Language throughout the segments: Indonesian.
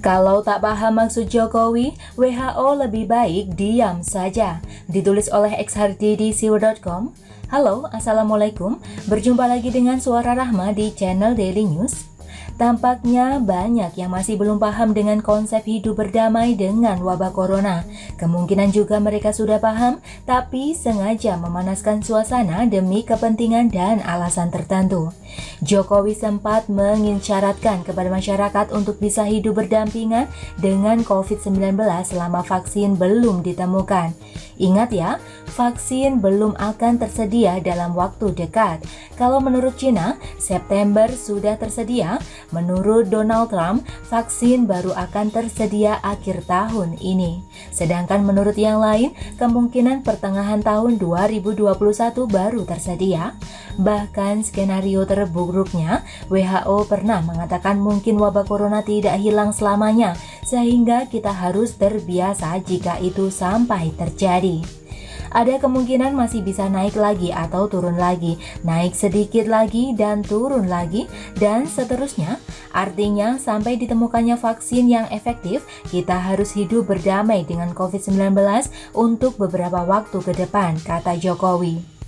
Kalau tak paham maksud Jokowi, WHO lebih baik diam saja. Ditulis oleh xhardidi.co.com. Halo, Assalamualaikum. Berjumpa lagi dengan Suara Rahma di channel Daily News. Tampaknya banyak yang masih belum paham dengan konsep hidup berdamai dengan wabah corona. Kemungkinan juga mereka sudah paham, tapi sengaja memanaskan suasana demi kepentingan dan alasan tertentu. Jokowi sempat mengisyaratkan kepada masyarakat untuk bisa hidup berdampingan dengan COVID-19 selama vaksin belum ditemukan. Ingat ya, vaksin belum akan tersedia dalam waktu dekat. Kalau menurut China, September sudah tersedia. Menurut Donald Trump, vaksin baru akan tersedia akhir tahun ini. Sedangkan menurut yang lain, kemungkinan pertengahan tahun 2021 baru tersedia. Bahkan skenario terburuknya, WHO pernah mengatakan mungkin wabah corona tidak hilang selamanya, sehingga kita harus terbiasa jika itu sampai terjadi. Ada kemungkinan masih bisa naik lagi atau turun lagi, naik sedikit lagi dan turun lagi, dan seterusnya. Artinya, sampai ditemukannya vaksin yang efektif, kita harus hidup berdamai dengan COVID-19 untuk beberapa waktu ke depan, kata Jokowi.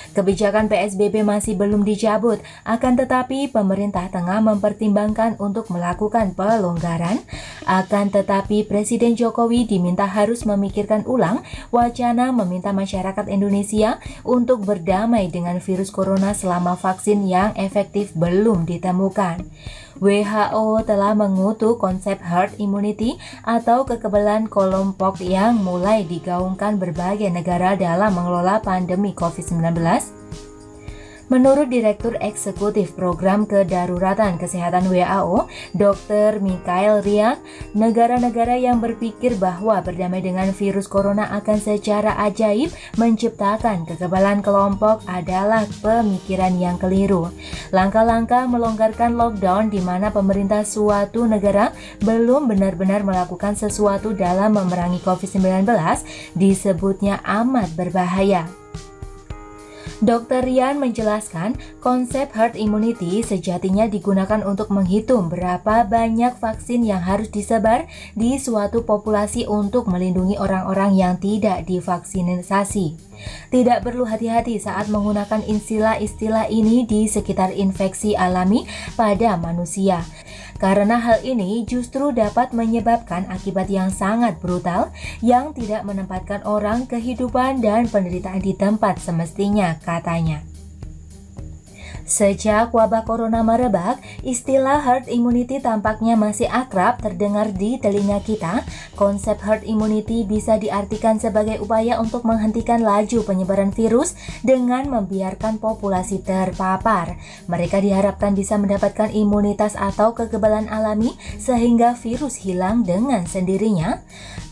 Kebijakan PSBB masih belum dicabut, akan tetapi pemerintah tengah mempertimbangkan untuk melakukan pelonggaran. Akan tetapi Presiden Jokowi diminta harus memikirkan ulang wacana meminta masyarakat Indonesia untuk berdamai dengan virus corona selama vaksin yang efektif belum ditemukan. WHO telah mengutuk konsep herd immunity atau kekebalan kelompok yang mulai digaungkan berbagai negara dalam mengelola pandemi COVID-19. Menurut Direktur Eksekutif Program Kedaruratan Kesehatan WHO, Dr. Michael Ryan, negara-negara yang berpikir bahwa berdamai dengan virus corona akan secara ajaib menciptakan kekebalan kelompok adalah pemikiran yang keliru. Langkah-langkah melonggarkan lockdown di mana pemerintah suatu negara belum benar-benar melakukan sesuatu dalam memerangi COVID-19 disebutnya amat berbahaya. Dr. Ryan menjelaskan, konsep herd immunity sejatinya digunakan untuk menghitung berapa banyak vaksin yang harus disebar di suatu populasi untuk melindungi orang-orang yang tidak divaksinasi. Tidak perlu hati-hati saat menggunakan istilah-istilah ini di sekitar infeksi alami pada manusia. Karena hal ini justru dapat menyebabkan akibat yang sangat brutal yang tidak menempatkan orang, kehidupan, dan penderitaan di tempat semestinya, katanya. Sejak wabah corona merebak, istilah herd immunity tampaknya masih akrab terdengar di telinga kita. Konsep herd immunity bisa diartikan sebagai upaya untuk menghentikan laju penyebaran virus dengan membiarkan populasi terpapar. Mereka diharapkan bisa mendapatkan imunitas atau kekebalan alami sehingga virus hilang dengan sendirinya.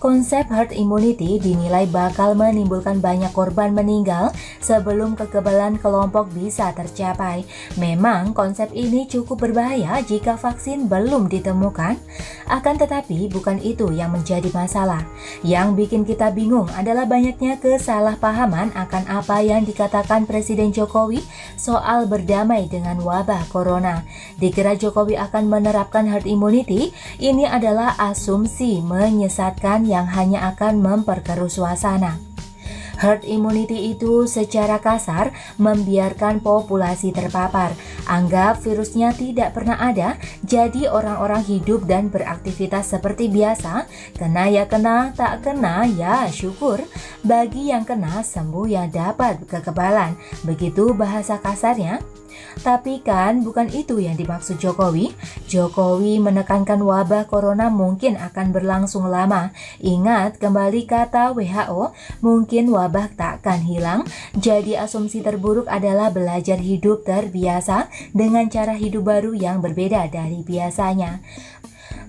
Konsep herd immunity dinilai bakal menimbulkan banyak korban meninggal sebelum kekebalan kelompok bisa tercapai. Memang konsep ini cukup berbahaya jika vaksin belum ditemukan. Akan tetapi bukan itu yang menjadi masalah. Yang bikin kita bingung adalah banyaknya kesalahpahaman akan apa yang dikatakan Presiden Jokowi soal berdamai dengan wabah corona. Dikira Jokowi akan menerapkan herd immunity, ini adalah asumsi menyesatkan yang hanya akan memperkeruh suasana. Herd immunity itu secara kasar membiarkan populasi terpapar. Anggap virusnya tidak pernah ada, jadi orang-orang hidup dan beraktivitas seperti biasa. Kena ya kena, tak kena ya syukur. Bagi yang kena, sembuh yang dapat kekebalan. Begitu bahasa kasarnya. Tapi kan bukan itu yang dimaksud Jokowi. Jokowi menekankan wabah corona mungkin akan berlangsung lama. Ingat kembali kata WHO, mungkin wabah takkan hilang. Jadi asumsi terburuk adalah belajar hidup terbiasa dengan cara hidup baru yang berbeda dari biasanya.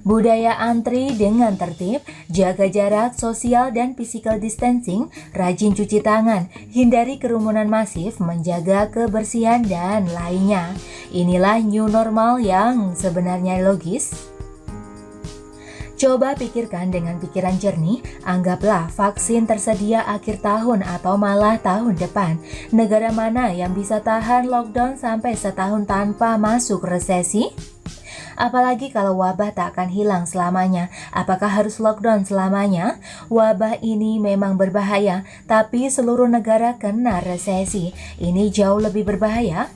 Budaya antri dengan tertib, jaga jarak sosial dan physical distancing, rajin cuci tangan, hindari kerumunan masif, menjaga kebersihan, dan lainnya. Inilah new normal yang sebenarnya logis. Coba pikirkan dengan pikiran jernih, anggaplah vaksin tersedia akhir tahun atau malah tahun depan. Negara mana yang bisa tahan lockdown sampai setahun tanpa masuk resesi? Apalagi kalau wabah tak akan hilang selamanya. Apakah harus lockdown selamanya? Wabah ini memang berbahaya, tapi seluruh negara kena resesi. Ini jauh lebih berbahaya.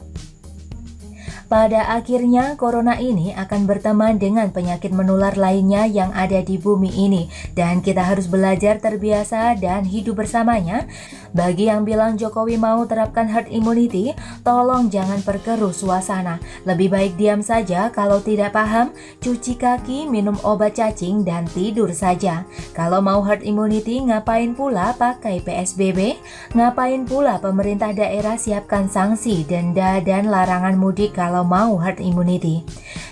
Pada akhirnya, corona ini akan berteman dengan penyakit menular lainnya yang ada di bumi ini, dan kita harus belajar terbiasa dan hidup bersamanya. Bagi yang bilang Jokowi mau terapkan herd immunity, tolong jangan perkeruh suasana. Lebih baik diam saja kalau tidak paham, cuci kaki, minum obat cacing, dan tidur saja. Kalau mau herd immunity, ngapain pula pakai PSBB? Ngapain pula pemerintah daerah siapkan sanksi, denda, dan larangan mudik kalau mau herd immunity?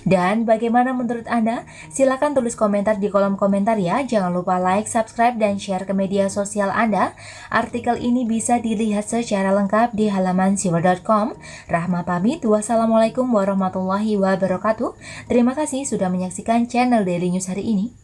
Dan bagaimana menurut Anda? Silakan tulis komentar di kolom komentar ya. Jangan lupa like, subscribe, dan share ke media sosial Anda. Artikel ini bisa dilihat secara lengkap di halaman siwer.com. Rahma pamit, wassalamualaikum warahmatullahi wabarakatuh. Terima kasih sudah menyaksikan channel Daily News hari ini.